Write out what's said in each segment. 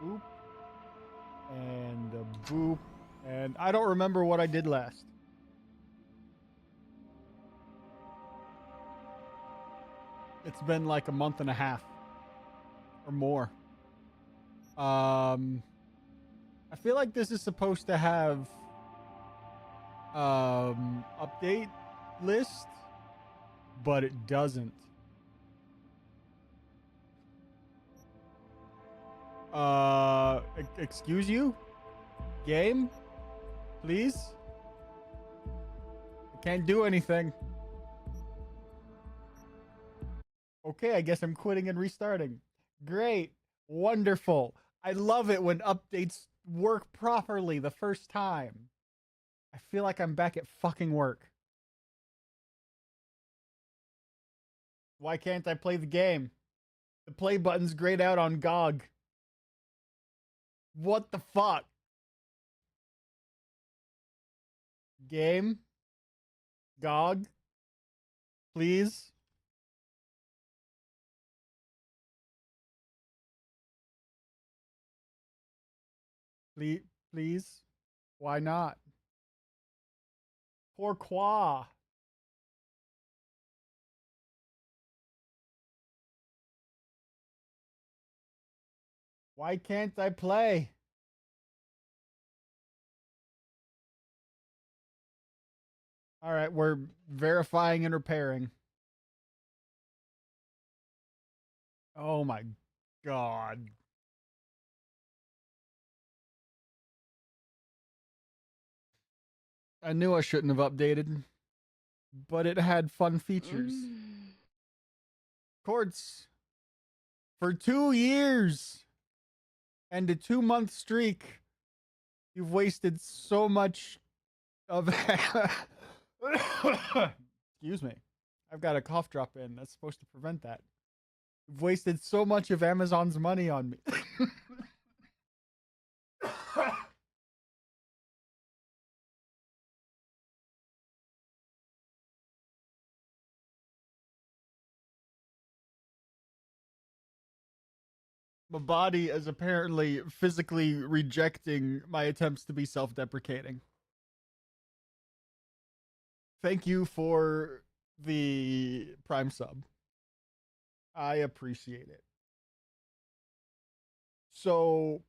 Boop. And a boop. And I don't remember what I did last. It's been like a month and a half or more. I feel like this is supposed to have update list, but it doesn't. Excuse you? Game? Please? I can't do anything. Okay, I guess I'm quitting and restarting. Great. Wonderful. I love it when updates work properly the first time. I feel like I'm back at fucking work. Why can't I play the game? The play button's grayed out on GOG. What the fuck? Game? GOG? Please? Please? Please? Why not? Pourquoi? Why can't I play? All right, we're verifying and repairing. Oh my god. I knew I shouldn't have updated, but it had fun features. Courts for 2 years and a 2-month streak. You've wasted so much of. Excuse me. I've got a cough drop in. That's supposed to prevent that. You've wasted so much of Amazon's money on me. My body is apparently physically rejecting my attempts to be self-deprecating. Thank you for the Prime sub. I appreciate it. So,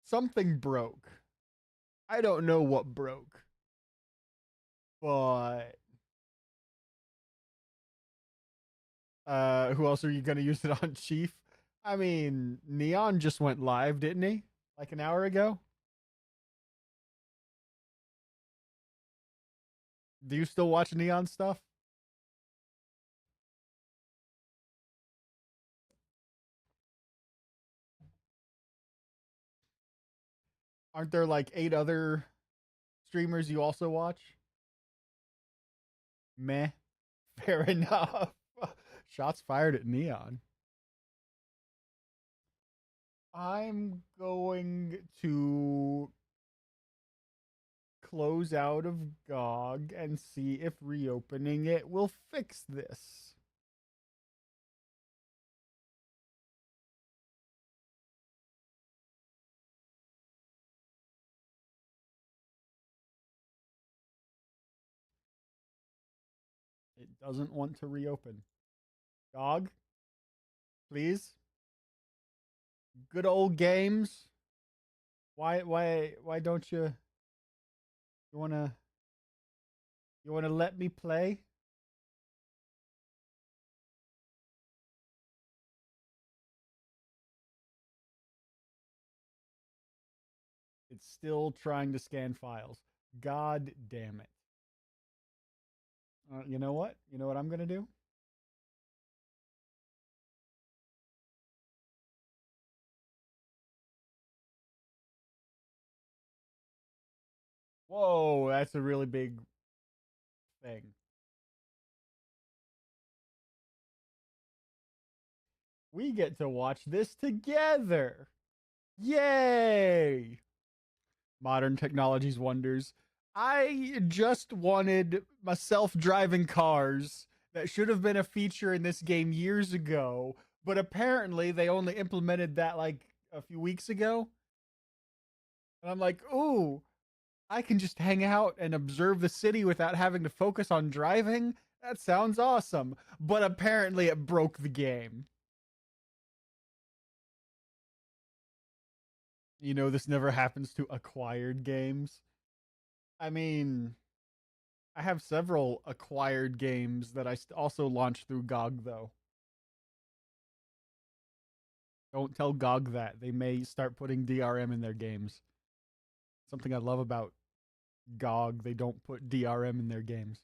something broke. I don't know what broke, but who else are you gonna use it on, Chief? I mean, Neon just went live, didn't he? Like an hour ago? Do you still watch Neon stuff? Aren't there like 8 other streamers you also watch? Meh. Fair enough. Shots fired at Neon. I'm going to close out of GOG and see if reopening it will fix this. It doesn't want to reopen. GOG, please. Good old games. Why don't you wanna let me play? It's still trying to scan files. God damn it. You know what? You know what I'm gonna do? Whoa, that's a really big thing. We get to watch this together. Yay! Modern technology's wonders. I just wanted my self driving cars that should have been a feature in this game years ago, But apparently they only implemented that like a few weeks ago. And I'm like, ooh, I can just hang out and observe the city without having to focus on driving. That sounds awesome. But apparently it broke the game. You know, this never happens to acquired games. I mean, I have several acquired games that I also launched through GOG, though. Don't tell GOG that. They may start putting DRM in their games. Something I love about GOG, they don't put DRM in their games.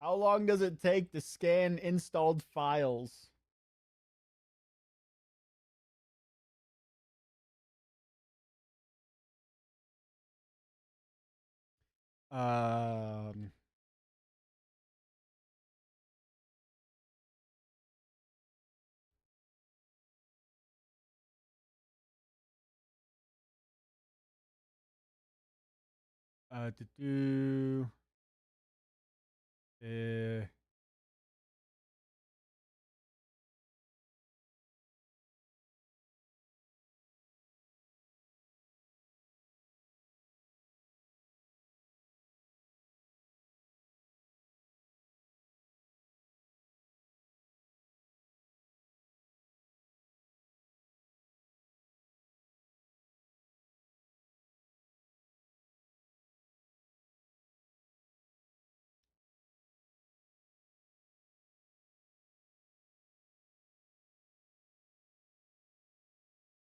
How long does it take to scan installed files? Um, to do uh,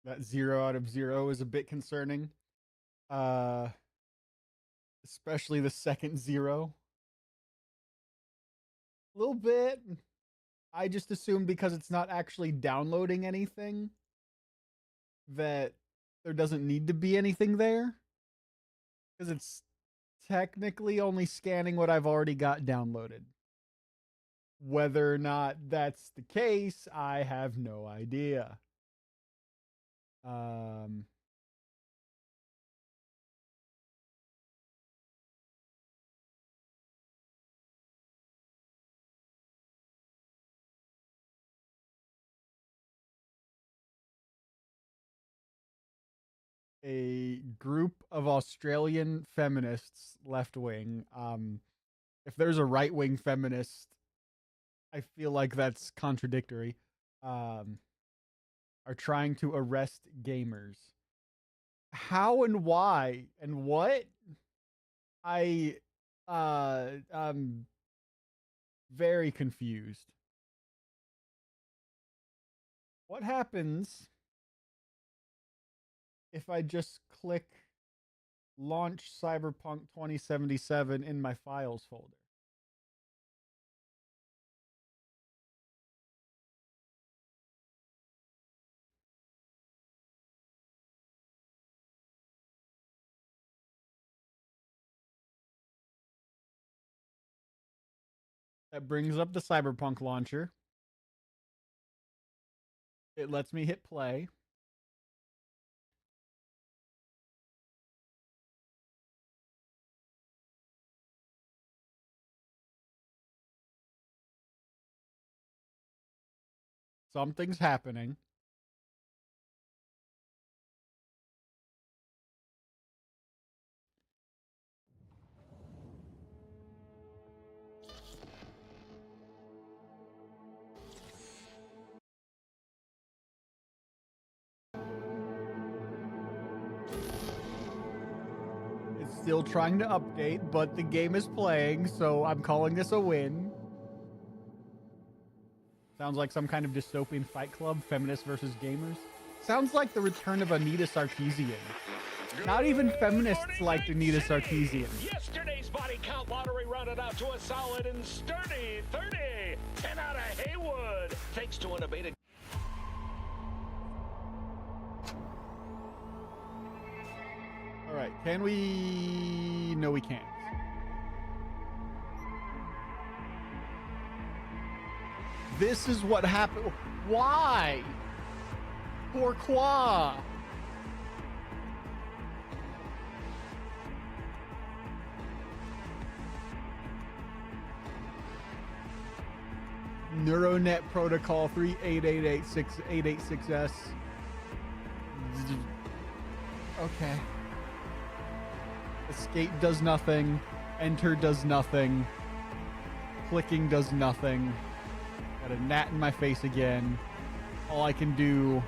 that 0 out of 0 is a bit concerning. Uh, Especially the second 0. A little bit. I just assumed because it's not actually downloading anything that there doesn't need to be anything there. Because it's technically only scanning what I've already got downloaded. Whether or not that's the case, I have no idea. Um, a group of Australian feminists, left wing. If there's a right wing feminist, I feel like that's contradictory. Um, are trying to arrest gamers. How and why and what? I I'm very confused. What happens if I just click launch Cyberpunk 2077 in my files folder? That brings up the Cyberpunk launcher. It lets me hit play. Something's happening. It's still trying to update, but the game is playing, so I'm calling this a win. Sounds like some kind of dystopian fight club, feminists versus gamers. Sounds like the return of Anita Sarkeesian. Not even feminists liked Anita Sarkeesian. Yesterday's body count lottery rounded out to a solid and sturdy 30. 10 out of Haywood, thanks to an abated. All right, can we? No, we can't. This is what happened. Why? Pourquoi? Neuronet Protocol 38886 Okay. Escape does nothing. Enter does nothing. Clicking does nothing. Got a gnat in my face again. All I can do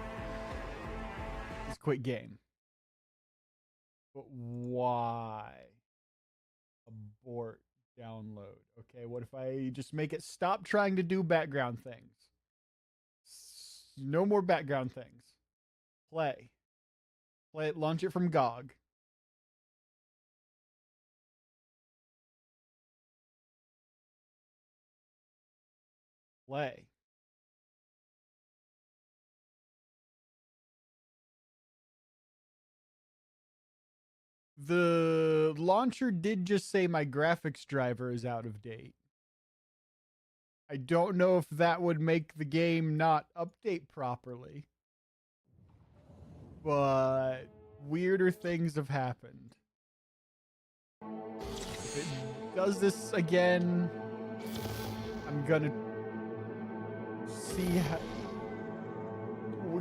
is quit game. But why? Abort download. Okay, what if I just make it stop trying to do background things? No more background things. Play. Play it, launch it from GOG. Play. The launcher did just say my graphics driver is out of date. I don't know if that would make the game not update properly, but weirder things have happened. If it does this again, I'm gonna see how.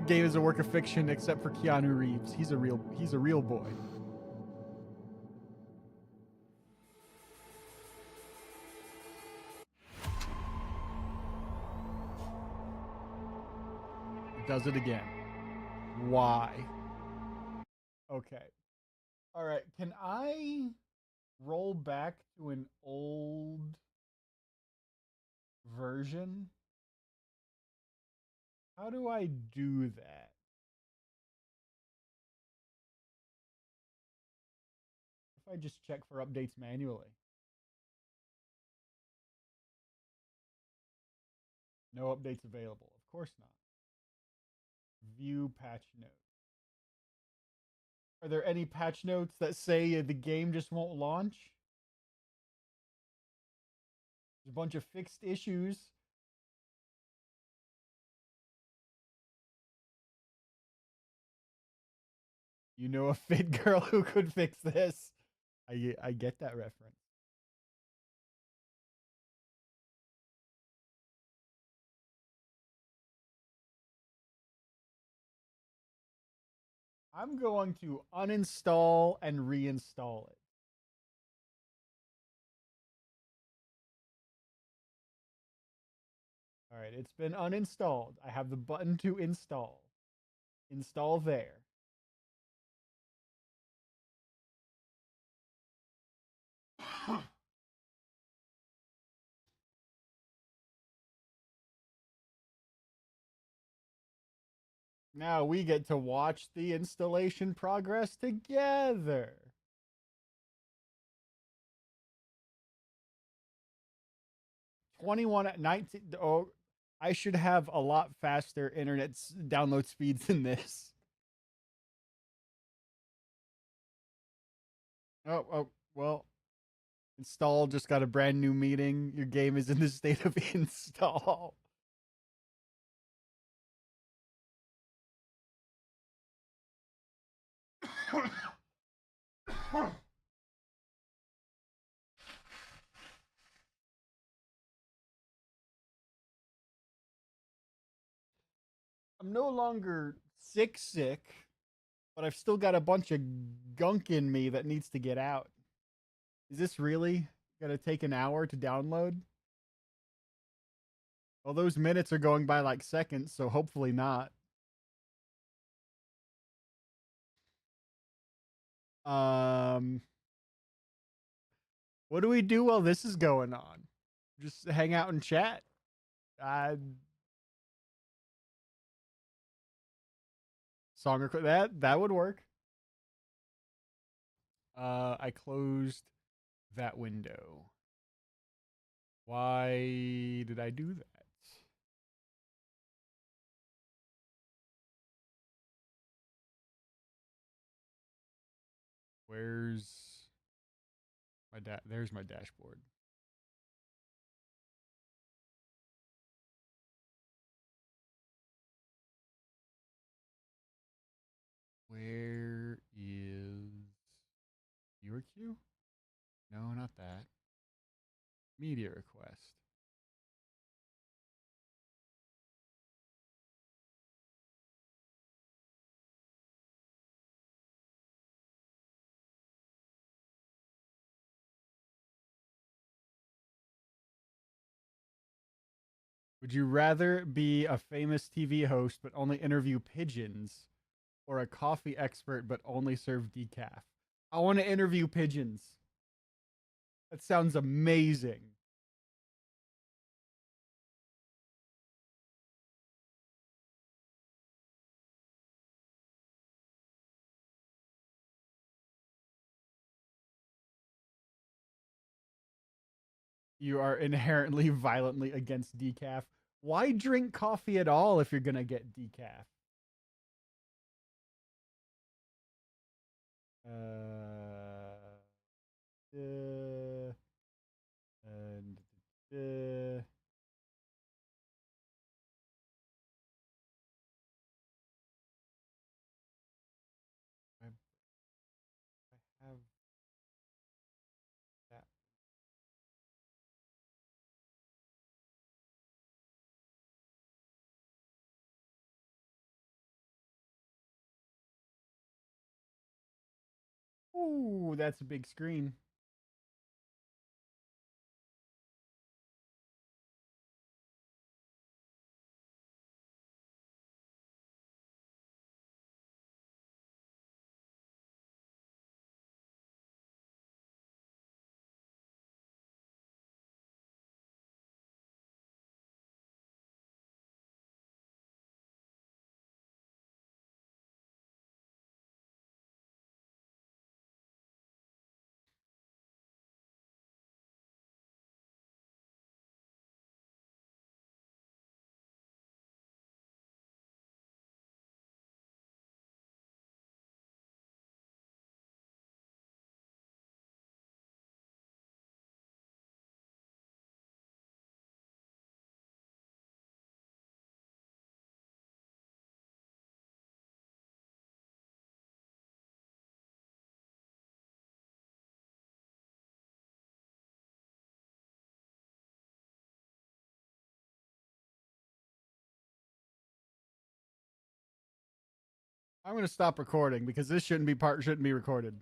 Game is a work of fiction, except for Keanu Reeves. He's a real boy. It does it again. Why? Okay. All right. Can I roll back to an old version? How do I do that? If I just check for updates manually. No updates available. Of course not. View patch notes. Are there any patch notes that say the game just won't launch? There's a bunch of fixed issues. You know a fit girl who could fix this. I get that reference. I'm going to uninstall and reinstall it. All right, it's been uninstalled. I have the button to install. Install there. Now we get to watch the installation progress together. 21 at 19. Oh, I should have a lot faster internet download speeds than this. Well, install just got a brand new meeting. Your game is in the state of install. I'm no longer sick, but I've still got a bunch of gunk in me that needs to get out. Is this really gonna take an hour to download? Well, those minutes are going by like seconds, so hopefully not. Um, what do we do while this is going on? Just hang out and chat. Song record that would work. I closed that window. Why did I do that? Where's my there's my dashboard. Where is viewer queue? No, not that. Media request. Would you rather be a famous TV host but only interview pigeons, or a coffee expert but only serve decaf? I want to interview pigeons. That sounds amazing. You are inherently violently against decaf. Why drink coffee at all if you're going to get decaf? Uh, and I have that. Ooh, that's a big screen. I'm going to stop recording because this shouldn't be recorded.